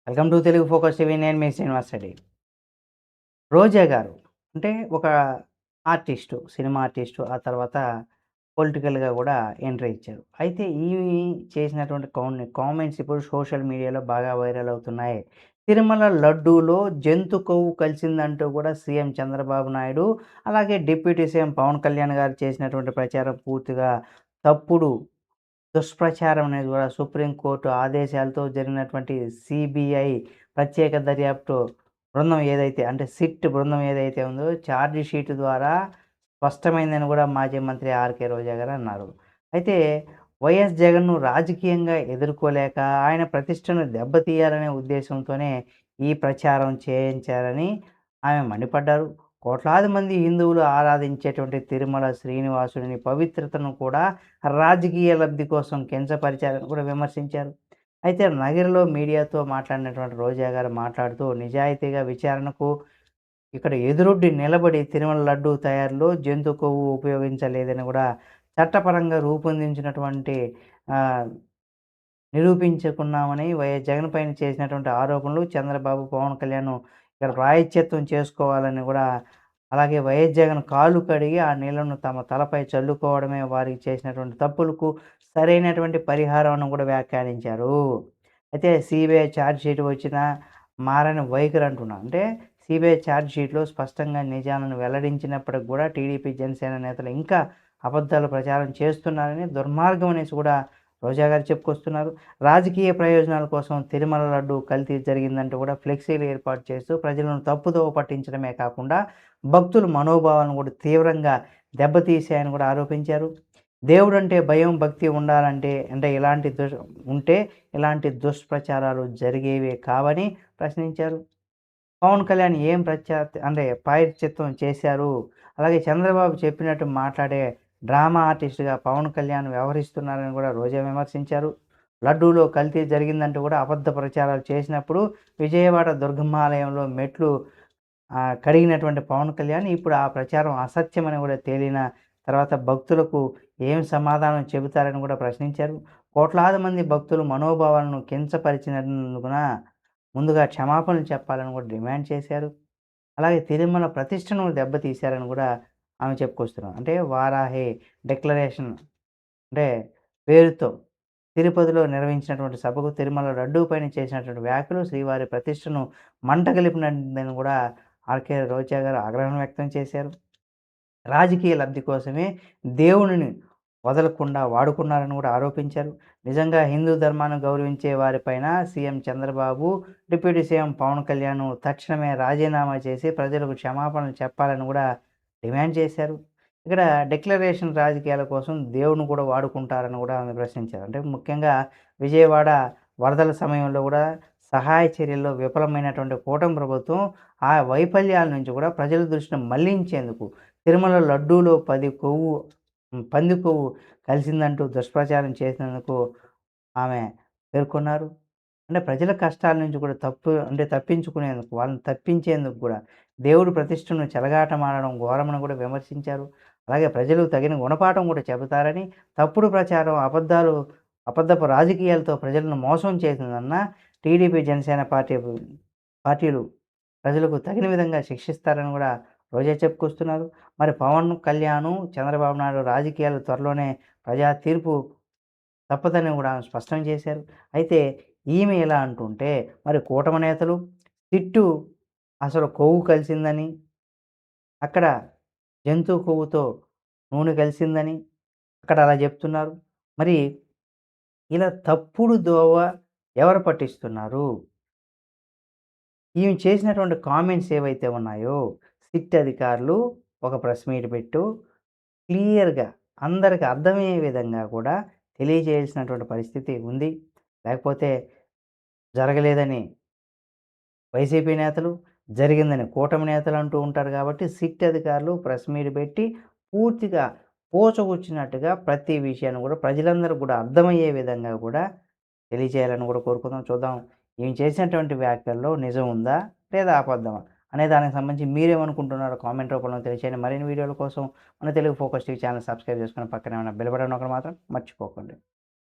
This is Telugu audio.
Welcome to Telugu focus TV. నేను మీ శ్రీనివాస్ రెడ్డి. రోజా గారు అంటే ఒక ఆర్టిస్టు, సినిమా ఆర్టిస్టు. ఆ తర్వాత పొలిటికల్‌గా గూడా ఎంట్రీ ఇచ్చారు. అయితే ఈమె చేసినటువంటి కొన్ని కామెంట్స్ ఇప్పుడు సోషల్ మీడియాలో బాగా వైరల్ అవుతున్నాయి. తిరుమల లడ్డూలో జంతు కొవ్వు కలిసిందంటూ కూడా సీఎం చంద్రబాబు నాయుడు, అలాగే డిప్యూటీ సీఎం పవన్ కళ్యాణ్ గారు చేసినటువంటి ప్రచారం పూర్తిగా తప్పుడు దుష్ప్రచారం అనేది కూడా సుప్రీంకోర్టు ఆదేశాలతో జరిగినటువంటి సిబిఐ ప్రత్యేక దర్యాప్తు బృందం ఏదైతే అంటే సిట్ బృందం ఏదైతే ఉందో ఛార్జ్ షీట్ ద్వారా స్పష్టమైందని కూడా మాజీ మంత్రి ఆర్కే రోజా గారు అన్నారు. అయితే వైఎస్ జగన్ను రాజకీయంగా ఎదుర్కోలేక ఆయన ప్రతిష్టను దెబ్బతీయాలనే ఉద్దేశంతోనే ఈ ప్రచారం చేయించారని ఆమె మండిపడ్డారు. కోట్లాది మంది హిందువులు ఆరాధించేటువంటి తిరుమల శ్రీనివాసుని పవిత్రతను కూడా రాజకీయ లబ్ధి కోసం కించపరిచారని కూడా విమర్శించారు. అయితే నగిరిలో మీడియాతో మాట్లాడినటువంటి రోజా గారు మాట్లాడుతూ నిజాయితీగా విచారణకు ఇక్కడ ఎదురొడ్డి నిలబడి తిరుమల లడ్డూ తయారీలో జంతు కొవ్వు ఉపయోగించలేదని కూడా చట్టపరంగా రూపొందించినటువంటి ఆహ్, నిరూపించుకున్నామని వైఎస్ జగన్ పైన చేసినటువంటి ఆరోపణలు చంద్రబాబు, పవన్ కళ్యాణ్ ఇక్కడ ప్రాయశ్చిత్తం చేసుకోవాలని కూడా, అలాగే వైఎస్ జగన్ కాళ్ళు కడిగి ఆ నీళ్లను తమ తలపై చల్లుకోవడమే వారికి చేసినటువంటి తప్పులకు సరైనటువంటి పరిహారం అని కూడా వ్యాఖ్యానించారు. అయితే సిబిఐ ఛార్జ్ షీట్ వచ్చినా మారని వైఖరి అంటున్నా. అంటే సిబిఐ ఛార్జ్ షీట్‌లో స్పష్టంగా నిజాలను వెల్లడించినప్పటికి కూడా టీడీపీ, జనసేన నేతలు ఇంకా అబద్ధాలు ప్రచారం చేస్తున్నారని దుర్మార్గం అనేసి కూడా రోజా గారు చెప్పుకొస్తున్నారు. రాజకీయ ప్రయోజనాల కోసం తిరుమల లడ్డు కల్తీ జరిగిందంటూ కూడా ఫ్లెక్సీలు ఏర్పాటు చేస్తూ ప్రజలను తప్పుదోవ పట్టించడమే కాకుండా భక్తుల మనోభావాలను కూడా తీవ్రంగా దెబ్బతీశాయని కూడా ఆరోపించారు. దేవుడంటే భయం, భక్తి ఉండాలంటే అంటే ఉంటే ఇలాంటి దుష్ప్రచారాలు జరిగేవే కావని ప్రశ్నించారు. పవన్ కళ్యాణ్ ఏం ప్రాయశ్చిత్తం చేశారు? అలాగే చంద్రబాబు చెప్పినట్టు మాట్లాడే డ్రామా ఆర్టిస్ట్‌గా పవన్ కళ్యాణ్ వ్యవహరిస్తున్నారని కూడా రోజా విమర్శించారు. లడ్డూలో కల్తీ జరిగిందంటూ కూడా అబద్ధ ప్రచారాలు చేసినప్పుడు విజయవాడ దుర్గమ్మాలయంలో మెట్లు కడిగినటువంటి పవన్ కళ్యాణ్ ఇప్పుడు ఆ ప్రచారం అసత్యమని కూడా తేలిన తర్వాత భక్తులకు ఏం సమాధానం చెబుతారని కూడా ప్రశ్నించారు. కోట్లాది మంది భక్తులు మనోభావాలను కించపరిచినందుకున ముందుగా క్షమాపణలు చెప్పాలని కూడా డిమాండ్ చేశారు. అలాగే తిరుమల ప్రతిష్టను దెబ్బతీశారని కూడా ఆమె చెప్పుకొస్తున్నారు. అంటే వారాహి డిక్లరేషన్ అంటే పేరుతో తిరుపతిలో నిర్వహించినటువంటి సభకు తిరుమల లడ్డూ పైన చేసినటువంటి వ్యాఖ్యలు శ్రీవారి ప్రతిష్టను మంటగలిపినదని కూడా ఆర్కే రోజా గారు ఆగ్రహం వ్యక్తం చేశారు. రాజకీయ లబ్ధి కోసమే దేవుడిని వదలకుండా వాడుకున్నారని కూడా ఆరోపించారు. నిజంగా హిందూ ధర్మాన్ని గౌరవించే వారిపైన CM Chandrababu, deputy CM Pawan Kalyan తక్షణమే రాజీనామా చేసి ప్రజలకు క్షమాపణలు చెప్పాలని కూడా డిమాండ్ చేశారు. ఇక్కడ డిక్లరేషన్ రాజకీయాల కోసం దేవుడిని కూడా వాడుకుంటారని కూడా ఆమె ప్రశ్నించారు. అంటే ముఖ్యంగా విజయవాడ వరదల సమయంలో కూడా సహాయ చర్యల్లో విఫలమైనటువంటి కూటమి ప్రభుత్వం ఆ వైఫల్యాల నుంచి కూడా ప్రజల దృష్టిని మళ్లించేందుకు తిరుమల లడ్డూలో పంది కొవ్వు కలిసిందంటూ దుష్ప్రచారం చేసినందుకు ఆమె పేర్కొన్నారు. అంటే ప్రజల కష్టాల నుంచి కూడా తప్పించుకునేందుకు, వాళ్ళని తప్పించేందుకు కూడా దేవుడి ప్రతిష్టను చెలగాటమాడడం ఘోరమని కూడా విమర్శించారు. అలాగే ప్రజలు తగిన గుణపాఠం కూడా చెబుతారని, తప్పుడు ప్రచారం, అబద్ధపు రాజకీయాలతో ప్రజలను మోసం చేసిందన్న టీడీపీ, జనసేన పార్టీలు ప్రజలకు తగిన విధంగా శిక్షిస్తారని కూడా రోజా చెప్పుకొస్తున్నారు. మరి పవన్ కళ్యాణ్, చంద్రబాబు నాయుడు రాజకీయాలు త్వరలోనే ప్రజా తీర్పు తప్పదని కూడా ఆమె స్పష్టం చేశారు. అయితే ఈమె ఇలా అంటుంటే మరి కూటమి నేతలు సిట్టు అసలు కొవ్వు కలిసిందని, అక్కడ జంతువు కొవ్వుతో నూనె కలిసిందని అక్కడ అలా చెప్తున్నారు. మరి ఇలా తప్పుడు దోవ ఎవరు పట్టిస్తున్నారు? ఈమె చేసినటువంటి కామెంట్స్ ఏవైతే ఉన్నాయో సిట్ అధికారులు ఒక ప్రెస్ మీట్ క్లియర్‌గా అందరికి అర్థమయ్యే విధంగా కూడా తెలియజేయాల్సినటువంటి పరిస్థితి ఉంది. లేకపోతే జరగలేదని వైసీపీ నేతలు, జరిగిందని కూటమి నేతలు అంటూ ఉంటారు కాబట్టి సిట్ అధికారులు ప్రెస్ మీట్ పెట్టి పూర్తిగా పూసగుచ్చినట్టుగా ప్రతి విషయాన్ని కూడా ప్రజలందరూ కూడా అర్థమయ్యే విధంగా కూడా తెలియజేయాలని కూడా కోరుకుందాం. చూద్దాం ఈమె చేసినటువంటి వ్యాఖ్యల్లో నిజం ఉందా? లేదా అబద్ధమా? అనే దానికి సంబంధించి మీరేమనుకుంటున్నారో కామెంట్ రూపంలో తెలియచేయండి. మరిన్ని వీడియోల కోసం మన Telugu focus TV channel subscribe చేసుకొని పక్కనే ఉన్న బెల్ బటన్ నొక్కడం మాత్రం మర్చిపోకండి.